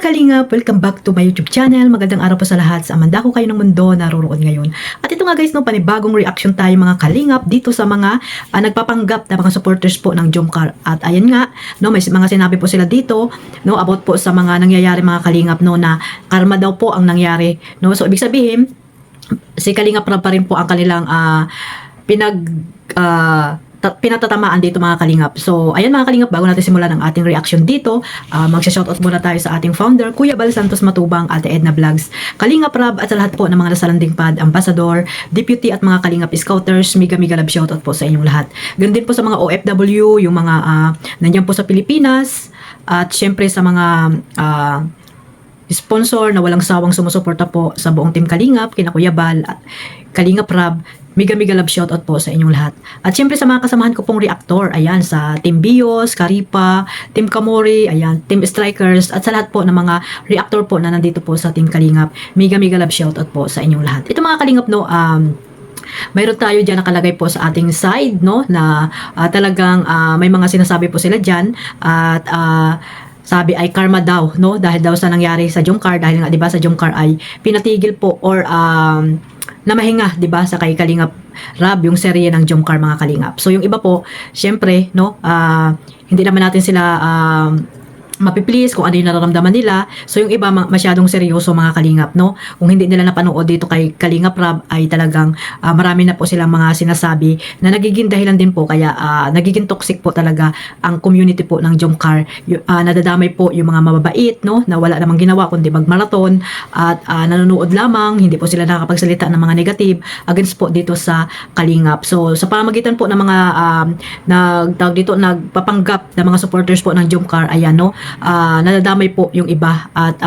Kalingap, welcome back to my YouTube channel. Magandang araw po sa lahat sa amanda ko kayo ng mundo naroroon ngayon. At ito nga guys, no, panibagong reaction tayo mga Kalingap dito sa mga nagpapanggap na mga supporters po ng Jomcar. At ayan nga, no, may mga sinabi po sila dito, no, about po sa mga nangyayari mga Kalingap, no, na karma daw po ang nangyari, no. So ibig sabihin, si Kalingap pa rin po ang kanilang pinatatamaan dito mga Kalingap. So, ayan mga Kalingap, bago natin simulan ang ating reaction dito, magsha-shoutout muna tayo sa ating founder, Kuya Bal Santos Matubang, Ate Edna Vlogs, Kalingap Rab, at sa lahat po ng mga nasa landing pad, ambassador, deputy at mga Kalingap scouters, mega love shoutout po sa inyong lahat. Ganun din po sa mga OFW, yung mga nandiyan po sa Pilipinas, at syempre sa mga sponsor na walang sawang sumusuporta po sa buong Team Kalingap, kina Kuya Bal at Kalingap Rab, mega love shoutout po sa inyong lahat. At syempre sa mga kasamahan ko pong reactor, ayan, sa Team Bios, Karipa, Team Kamori, ayan, Team Strikers, at sa lahat po ng mga reactor po na nandito po sa Team Kalingap, mega love shoutout po sa inyong lahat. Ito mga Kalingap, no, mayroon tayo dyan nakalagay po sa ating side, no, na talagang may mga sinasabi po sila dyan, at sabi ay karma daw, no, dahil daw sa nangyari sa Jomcar, dahil nga 'di ba sa Jomcar ay pinatigil po or namahinga 'di ba sa kay Kalingap Rab yung serye ng Jomcar mga Kalingap. So yung iba po, syempre, no, hindi naman natin sila mapiplease kung ano yung nararamdaman nila. So yung iba masyadong seryoso mga Kalingap, no? Kung hindi nila napanood dito kay Kalingap Rab ay talagang marami na po silang mga sinasabi na nagiging dahilan din po kaya nagiging toxic po talaga ang community po ng Jomcar. Nadadamay po yung mga mababait, no, na wala namang ginawa kundi magmaraton at nanonood lamang, hindi po sila nakakapagsalita ng mga negative against po dito sa Kalingap. So sa pamamagitan po ng mga nagpapanggap na mga supporters po ng Jomcar, ayan, no, nadadamay po yung iba at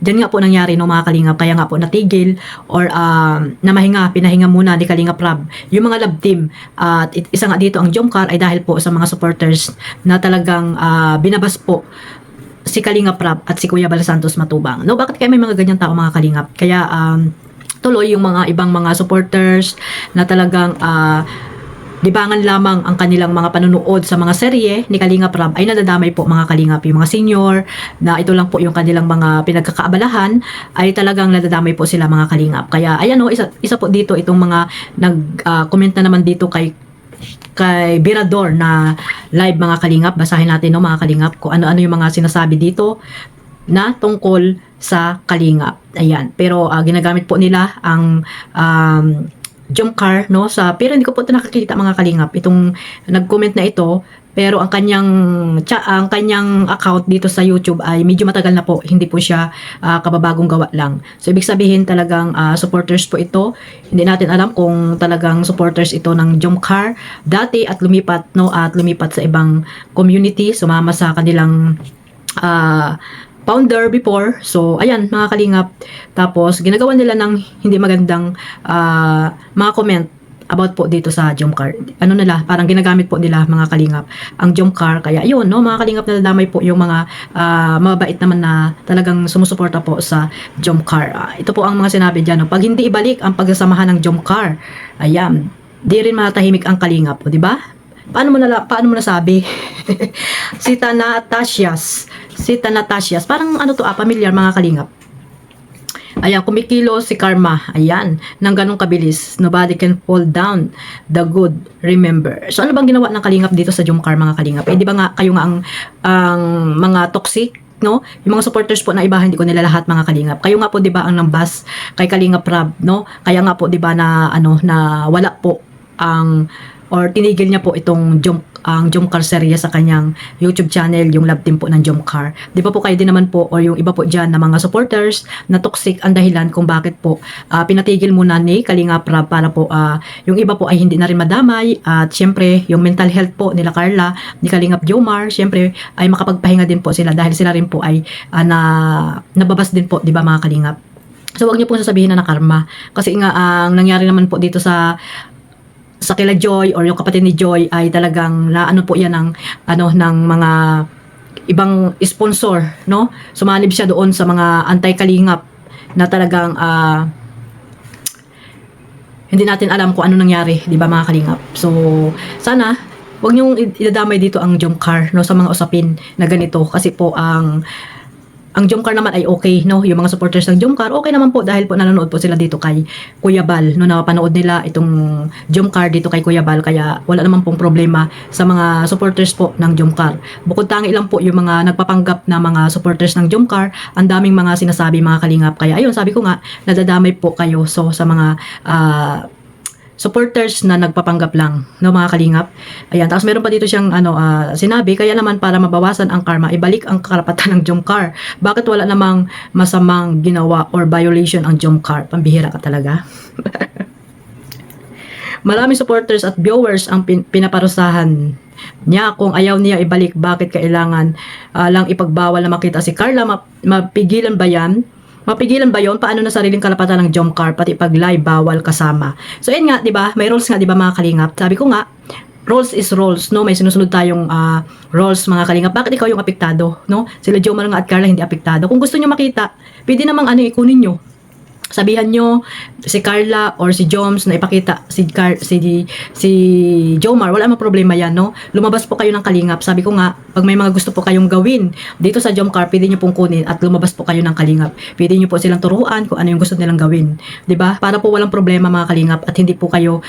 dyan nga po nangyari no mga Kalingap, kaya nga po natigil or pinahinga muna ni Kalingap Rab yung mga love team. At isa nga dito ang Jomcar ay dahil po sa mga supporters na talagang binabas po si Kalingap Rab at si Kuya Bal Santos Matubang. No, bakit kaya may mga ganyan tao mga Kalingap? Kaya tuloy yung mga ibang mga supporters na talagang libangan lamang ang kanilang mga panunood sa mga serye ni Kalingap Rab ay nadadamay po mga Kalingap. Yung mga senior na ito lang po yung kanilang mga pinagkakaabalahan ay talagang nadadamay po sila mga Kalingap. Kaya ayan o, isa po dito itong mga nag-comment na naman dito kay Birador na live mga Kalingap. Basahin natin no mga Kalingap kung ano-ano yung mga sinasabi dito na tungkol sa Kalingap. Ayan, pero ginagamit po nila ang Jomcar, no, pero hindi ko po ito nakakita mga Kalingap, itong nag-comment na ito, pero ang kanyang account dito sa YouTube ay medyo matagal na po, hindi po siya kababagong gawa lang. So ibig sabihin talagang supporters po ito. Hindi natin alam kung talagang supporters ito ng Jomcar dati at lumipat, no, at lumipat sa ibang community, sumama sa kanilang founder before. So ayan mga Kalingap, tapos ginagawa nila ng hindi magandang mga comment about po dito sa Jomcar. Ano nila, parang ginagamit po nila mga Kalingap ang Jomcar. Kaya yun, no, mga Kalingap, nadadamay po yung mga mabait naman na talagang sumusuporta po sa Jomcar. Ito po ang mga sinabi dyan, no? Pag hindi ibalik ang pagsasamahan ng Jomcar, ayan, di rin matahimik ang Kalingap, di ba? Paano mo nasabi? Si Tanatasias, parang ano to, familiar mga Kalingap. Ayan, kumikilo si Karma, ayan, nang ganong kabilis. Nobody can fall down the good, remember. So ano bang ginawa ng Kalingap dito sa Jomcar mga Kalingap? Di ba nga kayo nga ang mga toxic, no? Yung mga supporters po na iba, hindi ko nila lahat mga Kalingap. Kayo nga po 'di ba ang nambas kay Kalingap Rab, no? Kaya nga po 'di ba na na wala po or tinigil niya po itong ang Jomcar serye sa kanyang YouTube channel, yung love team po ng Jomcar. Di ba po kayo din naman po, or yung iba po dyan na mga supporters na toxic ang dahilan kung bakit po pinatigil muna ni Kalingap Rab para po yung iba po ay hindi na rin madamay, at syempre yung mental health po nila Carla, ni Kalingap Jomar, syempre ay makapagpahinga din po sila dahil sila rin po ay nababas din po, di ba mga Kalingap? So wag niyo po sasabihin na karma, kasi nga ang nangyari naman po dito sa kila Joy or yung kapatid ni Joy ay talagang naano po yan ng mga ibang sponsor, no? Sumanib siya doon sa mga anti-Kalingap na talagang hindi natin alam kung ano nangyari, di ba mga Kalingap? So sana wag niyong idadamay dito ang Jomcar, no, sa mga usapin na ganito, kasi po ang ang Jomcar naman ay okay, no? Yung mga supporters ng Jomcar, okay naman po dahil po nanonood po sila dito kay Kuya Bal, no? Napanood nila itong Jomcar dito kay Kuya Bal, kaya wala naman pong problema sa mga supporters po ng Jomcar. Bukod tangi lang po yung mga nagpapanggap na mga supporters ng Jomcar, ang daming mga sinasabi mga kalingap. Kaya ayun, sabi ko nga, nadadamay po kayo so sa mga supporters na nagpapanggap lang, no mga kalingap. Ayan, tapos meron pa dito siyang sinabi, kaya naman para mabawasan ang karma, ibalik ang karapatan ng Jomcar. Bakit wala namang masamang ginawa or violation ang Jomcar? Pambihira ka talaga. Maraming supporters at viewers ang pinaparusahan niya. Kung ayaw niya ibalik, bakit kailangan lang ipagbawal na makita si Carla? Mapigilan ba yan? Mapigilan ba yon? Paano na sariling karapatan ng Jomcar pati pag live bawal kasama? So yun nga, 'di ba? May rules nga 'di ba mga kalingap? Sabi ko nga, rules is rules, no? May sinusunod tayong rules mga kalingap. Bakit ikaw yung apektado, no? Sila Jomar nga at Carla hindi apektado. Kung gusto niyo makita, pwede namang ikunin niyo. Sabihan nyo si Carla or si Joms na ipakita si Jomar, wala namang problema yan, no? Lumabas po kayo ng kalingap. Sabi ko nga, pag may mga gusto po kayong gawin dito sa Jomcar, pwede nyo pong kunin at lumabas po kayo ng kalingap. Pwede nyo po silang turuan kung ano yung gusto nilang gawin. 'Di ba? Para po walang problema mga kalingap at hindi po kayo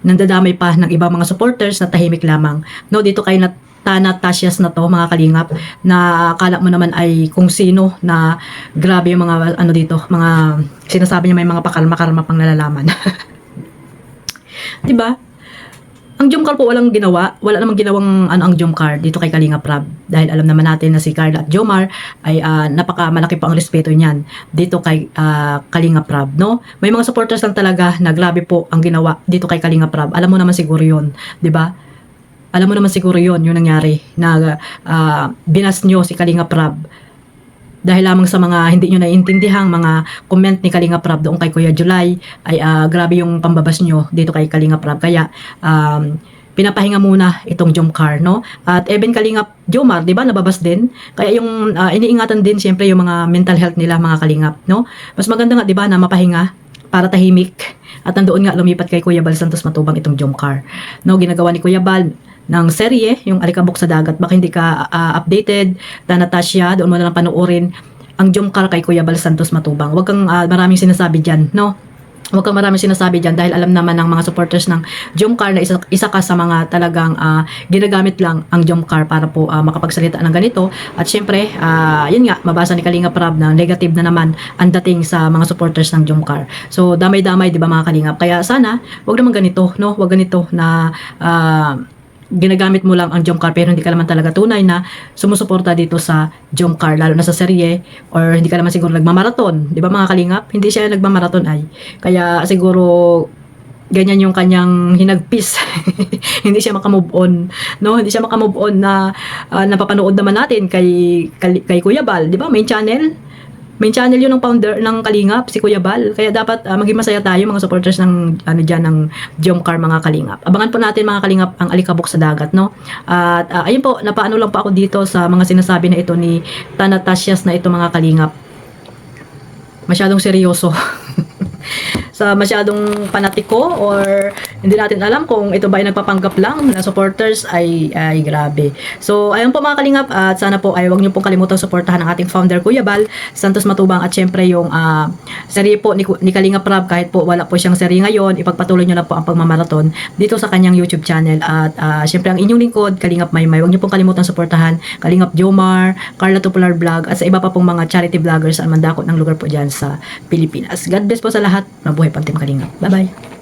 nandadamay pa ng ibang mga supporters na tahimik lamang. No, dito kayo Tasyas na to mga kalingap na akala mo naman ay kung sino na grabe yung mga dito, mga sinasabi niya may mga pakalma-kalma pang nalalaman. 'Di ba? Ang Jomcar po walang ginawa, wala namang ginawang ang Jomcar dito kay Kalinga Prab dahil alam naman natin na si Carla at Jomar ay napaka-malaki pa ang respeto niyan dito kay Kalinga Prab, no? May mga supporters lang talaga na grabe po ang ginawa dito kay Kalinga Prab. Alam mo naman siguro 'yon, 'di ba? Alam mo naman siguro yon yung nangyari na binas nyo si Kalinga Prab dahil lamang sa mga hindi nyo naiintindihang mga comment ni Kalinga Prab doon kay Kuya July ay grabe yung pambabas nyo dito kay Kalinga Prab. Kaya pinapahinga muna itong Jomcar, no? At even Kalingap Jomar, 'di ba, nababas din. Kaya yung iniingatan din siyempre yung mga mental health nila mga kalingap, no? Mas maganda nga 'di ba na mapahinga para tahimik. At nandoon nga lumipat kay Kuya Bal Santos Matubang itong Jomcar. No, ginagawa ni Kuya Bal ng serye, yung Alikabok sa Dagat. Baka hindi ka updated, Natasha, doon mo na lang panoorin ang Jomcar kay Kuya Bal Santos Matubang. Huwag kang maraming sinasabi dyan, no? Huwag kang maraming sinasabi dyan dahil alam naman ng mga supporters ng Jomcar na isa ka sa mga talagang ginagamit lang ang Jomcar para po makapagsalita ng ganito. At syempre, yun nga, mabasa ni Kalinga Prab na negative na naman ang dating sa mga supporters ng Jomcar. So, damay-damay, di ba mga Kalingap? Kaya sana, huwag naman ganito, no? Huwag ganito na ginagamit mo lang ang Jomcar pero hindi ka naman talaga tunay na sumusuporta dito sa Jomcar lalo na sa serye or hindi ka naman siguro nagmamaraton, di ba mga kalingap? Hindi siya nagmamaraton ay kaya siguro ganyan yung kanyang hinagpis. Hindi siya makamove on, no? Hindi siya makamove on na napapanood naman natin kay Kuya Bal, di ba? Main channel yun ng founder ng Kalingap, si Kuya Bal. Kaya dapat maging masaya tayo mga supporters ng ng Jomcar mga Kalingap. Abangan po natin mga Kalingap ang Alikabok sa Dagat, no? At ayun po, napaano lang po ako dito sa mga sinasabi na ito ni Natasha na ito mga Kalingap. Masyadong seryoso. Sa masyadong panatiko or hindi natin alam kung ito ba ay nagpapanggap lang na supporters ay grabe. So ayun po mga kalingap at sana po ay wag niyo pong kalimutang suportahan ang ating founder Kuya Bal Santos Matubang at syempre yung serye po ni Kalinga Prab kahit po wala po siyang serye ngayon, ipagpatuloy niyo lang po ang pagmamarathon dito sa kanyang YouTube channel at syempre ang inyong lingkod Kalingap Maymay, wag niyo pong kalimutang suportahan Kalingap Jomar, Carla Tupular Vlog at sa iba pa pong mga charity vloggers ang mandakot ng lugar po diyan sa Pilipinas. God bless po sa lahat. Mabuhay pang Team Kalingap. Bye-bye.